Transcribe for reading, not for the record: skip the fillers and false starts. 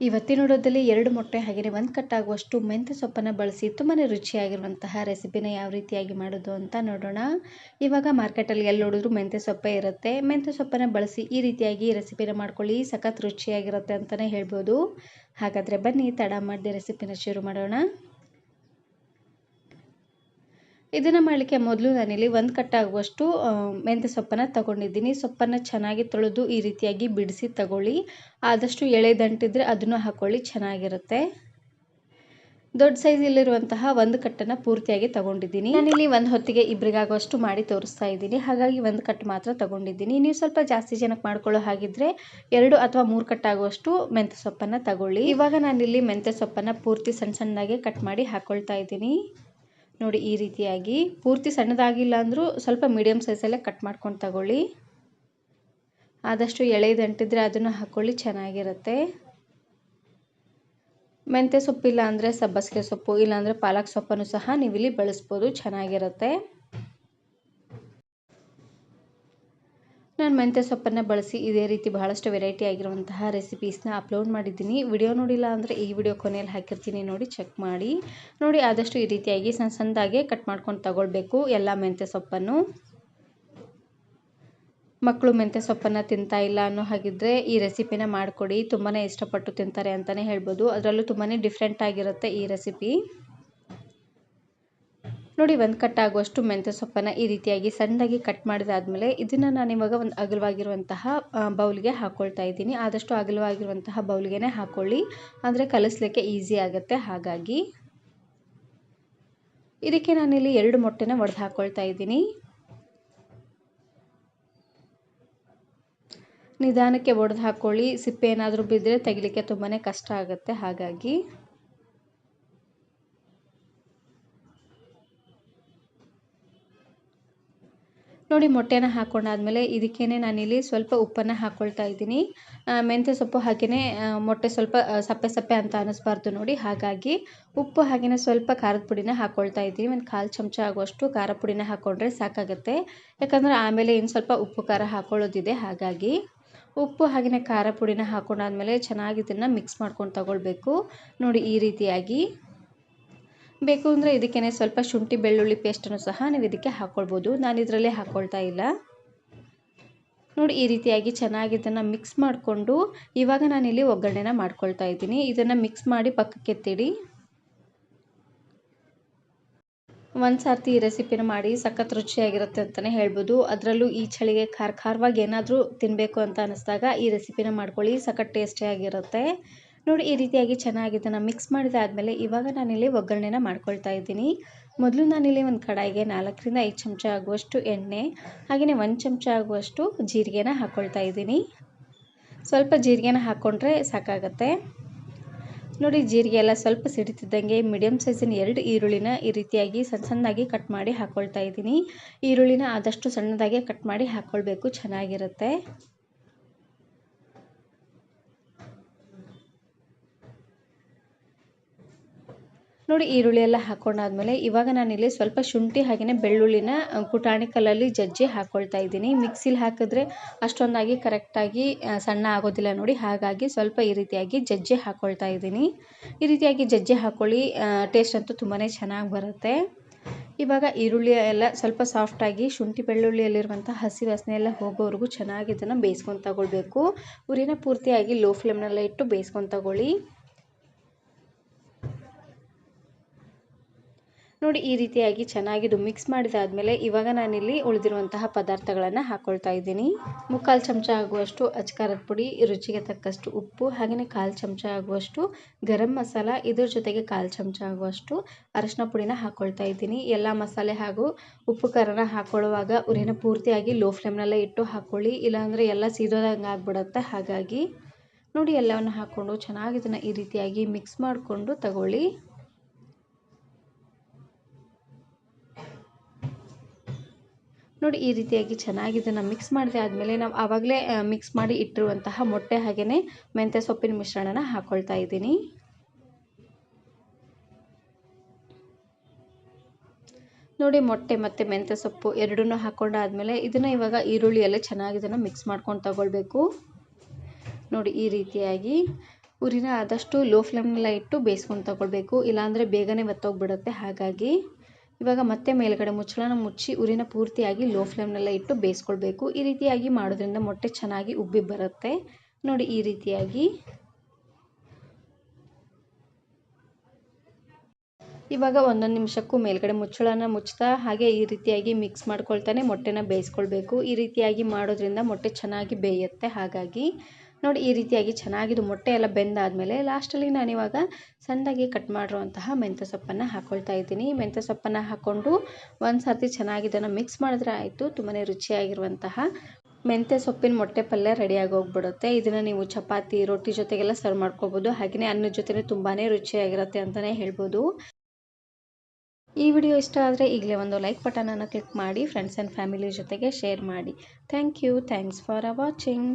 ಇವತ್ತಿನ ವಿಡಿಯೋದಲ್ಲಿ 2 ಮೊಟ್ಟೆ ಹಾಗೆಯೇ 1 ಕಟ್ ಆಗುವಷ್ಟು ಮೆಂತ್ಯ ಸೊಪ್ಪನ್ನು ಬಳಸಿ ತುಂಬಾ ರುಚಿಯಾಗಿರುವಂತಹ ರೆಸಿಪಿನ ಯಾವ ರೀತಿಯಾಗಿ ಮಾಡೋದು ಅಂತ ನೋಡೋಣ. ಇವಾಗ ಮಾರ್ಕೆಟಲ್ಲಿ ಎಲ್ಲಿ ನೋಡಿದ್ರು ಮೆಂತ್ಯ ಸೊಪ್ಪೇ ಇರುತ್ತೆ. ಮೆಂತ್ಯ ಸೊಪ್ಪನ್ನು ಬಳಸಿ ಈ ರೀತಿಯಾಗಿ ರೆಸಿಪಿನ ಮಾಡ್ಕೊಳ್ಳಿ, ಸಖತ್ ರುಚಿಯಾಗಿರುತ್ತೆ ಅಂತಲೇ ಹೇಳ್ಬೋದು. ಹಾಗಾದರೆ ಬನ್ನಿ ತಡ ಮಾಡದೆ ರೆಸಿಪಿನ ಶುರು ಮಾಡೋಣ. ಇದನ್ನು ಮಾಡಲಿಕ್ಕೆ ಮೊದಲು ನಾನಿಲ್ಲಿ 1 ಕಟ್ ಆಗುವಷ್ಟು ಮೆಂತ್ಯ ಸೊಪ್ಪನ್ನು ತಗೊಂಡಿದ್ದೀನಿ. ಸೊಪ್ಪನ್ನು ಚೆನ್ನಾಗಿ ತೊಳೆದು ಈ ರೀತಿಯಾಗಿ ಬಿಡಿಸಿ ತಗೊಳ್ಳಿ. ಆದಷ್ಟು ಎಳೆದಂಟಿದ್ರೆ ಅದನ್ನು ಹಾಕೊಳ್ಳಿ, ಚೆನ್ನಾಗಿರುತ್ತೆ. ದೊಡ್ಡ ಸೈಜಲ್ಲಿರುವಂತಹ 1 ಕಟ್ಟನ್ನು ಪೂರ್ತಿಯಾಗಿ ತಗೊಂಡಿದ್ದೀನಿ. ನಾನಿಲ್ಲಿ ಒಂದು ಹೊತ್ತಿಗೆ ಇಬ್ಬರಿಗಾಗುವಷ್ಟು ಮಾಡಿ ತೋರಿಸ್ತಾ ಇದ್ದೀನಿ, ಹಾಗಾಗಿ 1 ಕಟ್ ಮಾತ್ರ ತಗೊಂಡಿದ್ದೀನಿ. ನೀವು ಸ್ವಲ್ಪ ಜಾಸ್ತಿ ಜನಕ್ಕೆ ಮಾಡ್ಕೊಳ್ಳೋ ಹಾಗಿದ್ರೆ 2 ಅಥವಾ 3 ಕಟ್ ಆಗುವಷ್ಟು ಮೆಂತ್ಯ ಸೊಪ್ಪನ್ನು ತಗೊಳ್ಳಿ. ಇವಾಗ ನಾನಿಲ್ಲಿ ಮೆಂತ್ಯ ಸೊಪ್ಪನ್ನು ಪೂರ್ತಿ ಸಣ್ಣ ಸಣ್ಣದಾಗಿ ಕಟ್ ಮಾಡಿ ಹಾಕೊಳ್ತಾ ಇದ್ದೀನಿ. ನೋಡಿ, ಈ ರೀತಿಯಾಗಿ ಪೂರ್ತಿ ಸಣ್ಣದಾಗಿಲ್ಲ ಅಂದರೂ ಸ್ವಲ್ಪ ಮೀಡಿಯಮ್ ಸೈಜಲ್ಲೇ ಕಟ್ ಮಾಡ್ಕೊಂಡು ತಗೊಳ್ಳಿ. ಆದಷ್ಟು ಎಳೆದಂಟಿದ್ರೆ ಅದನ್ನು ಹಾಕ್ಕೊಳ್ಳಿ, ಚೆನ್ನಾಗಿರುತ್ತೆ. ಮೆಂತ್ಯ ಸೊಪ್ಪಿಲ್ಲ ಅಂದರೆ ಸಬ್ಬಸಿಗೆ ಸೊಪ್ಪು, ಇಲ್ಲಾಂದರೆ ಪಾಲಕ್ ಸೊಪ್ಪನ್ನು ಸಹ ನೀವಿಲ್ಲಿ ಬಳಸ್ಬೋದು, ಚೆನ್ನಾಗಿರುತ್ತೆ. ನಾನು ಮೆಂತ್ಯ ಸೊಪ್ಪನ್ನು ಬಳಸಿ ಇದೇ ರೀತಿ ಬಹಳಷ್ಟು ವೆರೈಟಿ ಆಗಿರುವಂತಹ ರೆಸಿಪೀಸ್ನ ಅಪ್ಲೋಡ್ ಮಾಡಿದ್ದೀನಿ. ವಿಡಿಯೋ ನೋಡಿಲ್ಲ ಅಂದರೆ ಈ ವಿಡಿಯೋ ಕೊನೆಯಲ್ಲಿ ಹಾಕಿರ್ತೀನಿ, ನೋಡಿ ಚೆಕ್ ಮಾಡಿ. ನೋಡಿ, ಆದಷ್ಟು ಈ ರೀತಿಯಾಗಿ ಸಣ್ಣ ಸಣ್ಣದಾಗೆ ಕಟ್ ಮಾಡ್ಕೊಂಡು ತಗೊಳ್ಬೇಕು ಎಲ್ಲ ಮೆಂತ್ಯ ಸೊಪ್ಪನ್ನು. ಮಕ್ಕಳು ಮೆಂತ್ಯ ಸೊಪ್ಪನ್ನು ತಿಂತಾ ಇಲ್ಲ ಅನ್ನೋ ಹಾಗಿದ್ರೆ ಈ ರೆಸಿಪಿನ ಮಾಡಿಕೊಡಿ, ತುಂಬಾ ಇಷ್ಟಪಟ್ಟು ತಿಂತಾರೆ ಅಂತಲೇ ಹೇಳ್ಬೋದು. ಅದರಲ್ಲೂ ತುಂಬಾ ಡಿಫ್ರೆಂಟ್ ಆಗಿರುತ್ತೆ ಈ ರೆಸಿಪಿ. ನೋಡಿ, 1 ಕಟ್ ಆಗುವಷ್ಟು ಮೆಂತ್ಯ ಸೊಪ್ಪನ್ನು ಈ ರೀತಿಯಾಗಿ ಸಣ್ಣದಾಗಿ ಕಟ್ ಮಾಡಿದಾದ್ಮೇಲೆ ಇದನ್ನು ನಾನಿವಾಗ ಒಂದು ಅಗಲವಾಗಿರುವಂತಹ ಬೌಲ್ಗೆ ಹಾಕ್ಕೊಳ್ತಾ ಇದ್ದೀನಿ. ಆದಷ್ಟು ಅಗಲವಾಗಿರುವಂತಹ ಬೌಲ್ಗೆ ಹಾಕ್ಕೊಳ್ಳಿ, ಅಂದರೆ ಕಲಿಸ್ಲಿಕ್ಕೆ ಈಸಿ ಆಗುತ್ತೆ. ಹಾಗಾಗಿ ಇದಕ್ಕೆ ನಾನಿಲ್ಲಿ 2 ಮೊಟ್ಟೆನ ಒಡೆದು ಹಾಕ್ಕೊಳ್ತಾ ಇದ್ದೀನಿ. ನಿಧಾನಕ್ಕೆ ಒಡೆದು ಹಾಕ್ಕೊಳ್ಳಿ, ಸಿಪ್ಪೆ ಏನಾದರೂ ಬಿದ್ದರೆ ತೆಗಿಲಿಕ್ಕೆ ತುಂಬಾ ಕಷ್ಟ ಆಗುತ್ತೆ. ಹಾಗಾಗಿ ನೋಡಿ, ಮೊಟ್ಟೆನ ಹಾಕ್ಕೊಂಡಾದ್ಮೇಲೆ ಇದಕ್ಕೇನೆ ನಾನಿಲ್ಲಿ ಸ್ವಲ್ಪ ಉಪ್ಪನ್ನು ಹಾಕ್ಕೊಳ್ತಾ ಇದ್ದೀನಿ. ಮೆಂತ್ಯ ಸೊಪ್ಪು ಹಾಗೆಯೇ ಮೊಟ್ಟೆ ಸ್ವಲ್ಪ ಸಪ್ಪೆ ಸಪ್ಪೆ ಅಂತ ಅನ್ನಿಸ್ಬಾರ್ದು ನೋಡಿ, ಹಾಗಾಗಿ ಉಪ್ಪು ಹಾಗೆಯೇ ಸ್ವಲ್ಪ ಖಾರದ ಪುಡಿನ ಹಾಕ್ಕೊಳ್ತಾ ಇದ್ದೀನಿ. ಒಂದು 1/4 ಚಮಚ ಆಗುವಷ್ಟು ಖಾರ ಪುಡಿನ ಹಾಕ್ಕೊಂಡ್ರೆ ಸಾಕಾಗುತ್ತೆ, ಯಾಕಂದರೆ ಆಮೇಲೆ ಇನ್ನು ಸ್ವಲ್ಪ ಉಪ್ಪು ಖಾರ ಹಾಕ್ಕೊಳ್ಳೋದಿದೆ. ಹಾಗಾಗಿ ಉಪ್ಪು ಹಾಗೆಯೇ ಖಾರ ಪುಡಿನ ಹಾಕ್ಕೊಂಡಾದ್ಮೇಲೆ ಚೆನ್ನಾಗಿ ಇದನ್ನು ಮಿಕ್ಸ್ ಮಾಡ್ಕೊಂಡು ತಗೊಳ್ಬೇಕು. ನೋಡಿ, ಈ ರೀತಿಯಾಗಿ. ಬೇಕು ಅಂದರೆ ಇದಕ್ಕೇ ಸ್ವಲ್ಪ ಶುಂಠಿ ಬೆಳ್ಳುಳ್ಳಿ ಪೇಸ್ಟನ್ನು ಸಹ ನೀವು ಇದಕ್ಕೆ ಹಾಕ್ಕೊಳ್ಬೋದು, ನಾನು ಇದರಲ್ಲೇ ಹಾಕ್ಕೊಳ್ತಾ ಇಲ್ಲ. ನೋಡಿ, ಈ ರೀತಿಯಾಗಿ ಚೆನ್ನಾಗಿ ಇದನ್ನು ಮಿಕ್ಸ್ ಮಾಡಿಕೊಂಡು ಇವಾಗ ನಾನಿಲ್ಲಿ ಒಗ್ಗರಣೆನ ಮಾಡ್ಕೊಳ್ತಾ ಇದ್ದೀನಿ. ಇದನ್ನು ಮಿಕ್ಸ್ ಮಾಡಿ ಪಕ್ಕಕ್ಕೆ ಎತ್ತಿಡಿ. ಒಂದು ಸಾರ್ತಿ ಈ ರೆಸಿಪಿನ ಮಾಡಿ, ಸಖತ್ ರುಚಿಯಾಗಿರುತ್ತೆ ಅಂತಲೇ ಹೇಳ್ಬೋದು. ಅದರಲ್ಲೂ ಈ ಚಳಿಗೆ ಖಾರವಾಗಿ ಏನಾದರೂ ತಿನ್ನಬೇಕು ಅಂತ ಅನ್ನಿಸ್ದಾಗ ಈ ರೆಸಿಪಿನ ಮಾಡ್ಕೊಳ್ಳಿ, ಸಖತ್ ಟೇಸ್ಟಿಯಾಗಿರುತ್ತೆ. ನೋಡಿ, ಈ ರೀತಿಯಾಗಿ ಚೆನ್ನಾಗಿ ಇದನ್ನು ಮಿಕ್ಸ್ ಮಾಡಿದಾದ್ಮೇಲೆ ಇವಾಗ ನಾನಿಲ್ಲಿ ಒಗ್ಗರಣೆನ ಮಾಡ್ಕೊಳ್ತಾ ಇದ್ದೀನಿ. ಮೊದಲು ನಾನಿಲ್ಲಿ ಒಂದು ಕಡಾಯಿಗೆ 4 ರಿಂದ 5 ಚಮಚ ಆಗುವಷ್ಟು ಎಣ್ಣೆ ಹಾಗೆಯೇ 1 ಚಮಚ ಆಗುವಷ್ಟು ಜೀರಿಗೆನ ಹಾಕ್ಕೊಳ್ತಾ ಇದ್ದೀನಿ. ಸ್ವಲ್ಪ ಜೀರಿಗೆನ ಹಾಕ್ಕೊಂಡ್ರೆ ಸಾಕಾಗತ್ತೆ. ನೋಡಿ, ಜೀರಿಗೆ ಎಲ್ಲ ಸ್ವಲ್ಪ ಸಿಡಿತಿದ್ದಂಗೆ ಮೀಡಿಯಮ್ ಸೈಜಿನ 2 ಈರುಳ್ಳಿನ ಈ ರೀತಿಯಾಗಿ ಸಣ್ಣ ಸಣ್ಣದಾಗಿ ಕಟ್ ಮಾಡಿ ಹಾಕ್ಕೊಳ್ತಾ ಇದ್ದೀನಿ. ಈರುಳ್ಳಿನ ಆದಷ್ಟು ಸಣ್ಣದಾಗಿ ಕಟ್ ಮಾಡಿ ಹಾಕ್ಕೊಳ್ಬೇಕು, ಚೆನ್ನಾಗಿರುತ್ತೆ. ನೋಡಿ, ಈರುಳ್ಳಿ ಎಲ್ಲ ಹಾಕ್ಕೊಂಡಾದ್ಮೇಲೆ ಇವಾಗ ನಾನಿಲ್ಲಿ ಸ್ವಲ್ಪ ಶುಂಠಿ ಹಾಗೆಯೇ ಬೆಳ್ಳುಳ್ಳಿನ ಕುಟಾಣಿ ಕಲ್ಲಲ್ಲಿ ಜಜ್ಜಿ ಹಾಕ್ಕೊಳ್ತಾ ಇದ್ದೀನಿ. ಮಿಕ್ಸಿಲಿ ಹಾಕಿದ್ರೆ ಅಷ್ಟೊಂದಾಗಿ ಕರೆಕ್ಟಾಗಿ ಸಣ್ಣ ಆಗೋದಿಲ್ಲ ನೋಡಿ, ಹಾಗಾಗಿ ಸ್ವಲ್ಪ ಈ ರೀತಿಯಾಗಿ ಜಜ್ಜಿ ಹಾಕ್ಕೊಳ್ತಾ ಇದ್ದೀನಿ. ಈ ರೀತಿಯಾಗಿ ಜಜ್ಜಿ ಹಾಕ್ಕೊಳ್ಳಿ, ಟೇಸ್ಟ್ ಅಂತೂ ತುಂಬಾ ಚೆನ್ನಾಗಿ ಬರುತ್ತೆ. ಇವಾಗ ಈರುಳ್ಳಿ ಎಲ್ಲ ಸ್ವಲ್ಪ ಸಾಫ್ಟಾಗಿ ಶುಂಠಿ ಬೆಳ್ಳುಳ್ಳಿಯಲ್ಲಿರುವಂಥ ಹಸಿ ವಾಸನೆ ಎಲ್ಲ ಹೋಗೋವರೆಗೂ ಚೆನ್ನಾಗಿ ಇದನ್ನು ಬೇಯಿಸ್ಕೊಂಡು ತಗೊಳ್ಬೇಕು. ಉರಿನ ಪೂರ್ತಿಯಾಗಿ ಲೋ ಫ್ಲೇಮ್ನಲ್ಲೇ ಇಟ್ಟು ಬೇಯಿಸ್ಕೊಂಡು ತಗೊಳ್ಳಿ. ನೋಡಿ, ಈ ರೀತಿಯಾಗಿ ಚೆನ್ನಾಗಿದು ಮಿಕ್ಸ್ ಮಾಡಿದಾದ್ಮೇಲೆ ಇವಾಗ ನಾನಿಲ್ಲಿ ಉಳಿದಿರುವಂತಹ ಪದಾರ್ಥಗಳನ್ನು ಹಾಕ್ಕೊಳ್ತಾ ಇದ್ದೀನಿ. 3/4 ಚಮಚ ಆಗುವಷ್ಟು ಅಚ್ಕಾರದ ಪುಡಿ, ರುಚಿಗೆ ತಕ್ಕಷ್ಟು ಉಪ್ಪು ಹಾಗೆಯೇ 1/4 ಚಮಚ ಆಗುವಷ್ಟು ಗರಂ ಮಸಾಲ, ಇದ್ರ ಜೊತೆಗೆ 1/4 ಚಮಚ ಆಗುವಷ್ಟು ಅರಶಿನ ಪುಡಿನ ಹಾಕ್ಕೊಳ್ತಾ ಇದ್ದೀನಿ. ಎಲ್ಲ ಮಸಾಲೆ ಹಾಗೂ ಉಪ್ಪು ಖಾರನ ಹಾಕ್ಕೊಳ್ಳುವಾಗ ಉರಿನ ಪೂರ್ತಿಯಾಗಿ ಲೋ ಫ್ಲೇಮ್ನಲ್ಲೇ ಇಟ್ಟು ಹಾಕ್ಕೊಳ್ಳಿ, ಇಲ್ಲಾಂದರೆ ಎಲ್ಲ ಸೀದೋದಂಗೆ ಆಗಿಬಿಡುತ್ತೆ. ಹಾಗಾಗಿ ನೋಡಿ, ಎಲ್ಲವನ್ನು ಹಾಕ್ಕೊಂಡು ಚೆನ್ನಾಗಿ ಇದನ್ನು ಈ ರೀತಿಯಾಗಿ ಮಿಕ್ಸ್ ಮಾಡಿಕೊಂಡು ತಗೊಳ್ಳಿ. ನೋಡಿ, ಈ ರೀತಿಯಾಗಿ ಚೆನ್ನಾಗಿ ಇದನ್ನು ಮಿಕ್ಸ್ ಮಾಡಿದೆ ಆದಮೇಲೆ ನಾವು ಆವಾಗಲೇ ಮಿಕ್ಸ್ ಮಾಡಿ ಇಟ್ಟಿರುವಂತಹ ಮೊಟ್ಟೆ ಹಾಗೆಯೇ ಮೆಂತ್ಯ ಸೊಪ್ಪಿನ ಮಿಶ್ರಣನ ಹಾಕ್ಕೊಳ್ತಾ ಇದ್ದೀನಿ. ನೋಡಿ, ಮೊಟ್ಟೆ ಮತ್ತು ಮೆಂತ್ಯ ಸೊಪ್ಪು ಎರಡನ್ನೂ ಹಾಕ್ಕೊಂಡಾದ್ಮೇಲೆ ಇದನ್ನು ಇವಾಗ ಈರುಳ್ಳಿಯಲ್ಲೇ ಚೆನ್ನಾಗಿ ಇದನ್ನು ಮಿಕ್ಸ್ ಮಾಡ್ಕೊಂಡು ತಗೊಳ್ಬೇಕು. ನೋಡಿ, ಈ ರೀತಿಯಾಗಿ ಉರಿನ ಆದಷ್ಟು ಲೋ ಫ್ಲೇಮ್ನೆಲ್ಲ ಇಟ್ಟು ಬೇಯಿಸ್ಕೊಂಡು ತಗೊಳ್ಬೇಕು, ಇಲ್ಲಾಂದರೆ ಬೇಗನೆ ಒತ್ತೋಗ್ಬಿಡುತ್ತೆ. ಹಾಗಾಗಿ ಇವಾಗ ಮತ್ತೆ ಮೇಲ್ಗಡೆ ಮುಚ್ಚಳನ ಮುಚ್ಚಿ ಉರಿನ ಪೂರ್ತಿಯಾಗಿ ಲೋ ಫ್ಲೇಮ್ನೆಲ್ಲ ಇಟ್ಟು ಬೇಯಿಸ್ಕೊಳ್ಬೇಕು. ಈ ರೀತಿಯಾಗಿ ಮಾಡೋದ್ರಿಂದ ಮೊಟ್ಟೆ ಚೆನ್ನಾಗಿ ಉಬ್ಬಿ ಬರುತ್ತೆ ನೋಡಿ. ಈ ರೀತಿಯಾಗಿ ಇವಾಗ ಒಂದೊಂದು ನಿಮಿಷಕ್ಕೂ ಮೇಲ್ಗಡೆ ಮುಚ್ಚಳನ ಮುಚ್ತಾ ಹಾಗೆ ಈ ರೀತಿಯಾಗಿ ಮಿಕ್ಸ್ ಮಾಡ್ಕೊಳ್ತಾನೆ ಮೊಟ್ಟೆನ ಬೇಯಿಸ್ಕೊಳ್ಬೇಕು. ಈ ರೀತಿಯಾಗಿ ಮಾಡೋದ್ರಿಂದ ಮೊಟ್ಟೆ ಚೆನ್ನಾಗಿ ಬೇಯುತ್ತೆ. ಹಾಗಾಗಿ ನೋಡಿ, ಈ ರೀತಿಯಾಗಿ ಚೆನ್ನಾಗಿದ್ದು ಮೊಟ್ಟೆ ಎಲ್ಲ ಬೆಂದಾದಮೇಲೆ ಲಾಸ್ಟಲ್ಲಿ ನಾನಿವಾಗ ಸಣ್ಣದಾಗಿ ಕಟ್ ಮಾಡಿರುವಂತಹ ಮೆಂತ್ಯ ಸೊಪ್ಪನ್ನು ಹಾಕ್ಕೊಳ್ತಾ ಇದ್ದೀನಿ. ಮೆಂತ್ಯ ಸೊಪ್ಪನ್ನು ಹಾಕ್ಕೊಂಡು ಒಂದು ಸರ್ತಿ ಚೆನ್ನಾಗಿ ಇದನ್ನು ಮಿಕ್ಸ್ ಮಾಡಿದ್ರೆ ಆಯಿತು. ತುಂಬಾ ರುಚಿಯಾಗಿರುವಂತಹ ಮೆಂತ್ಯ ಸೊಪ್ಪಿನ ಮೊಟ್ಟೆ ಪಲ್ಯ ರೆಡಿಯಾಗಿ ಹೋಗ್ಬಿಡುತ್ತೆ. ಇದನ್ನು ನೀವು ಚಪಾತಿ, ರೊಟ್ಟಿ ಜೊತೆಗೆಲ್ಲ ಸರ್ವ್ ಮಾಡ್ಕೋಬೋದು. ಹಾಗೆಯೇ ಅನ್ನದ ಜೊತೆ ತುಂಬಾ ರುಚಿಯಾಗಿರುತ್ತೆ ಅಂತಲೇ ಹೇಳ್ಬೋದು. ಈ ವಿಡಿಯೋ ಇಷ್ಟ ಆದರೆ ಈಗಲೇ ಒಂದು ಲೈಕ್ ಬಟನನ್ನು ಕ್ಲಿಕ್ ಮಾಡಿ, ಫ್ರೆಂಡ್ಸ್ ಆ್ಯಂಡ್ ಫ್ಯಾಮಿಲಿ ಜೊತೆಗೆ ಶೇರ್ ಮಾಡಿ. Thanks for watching.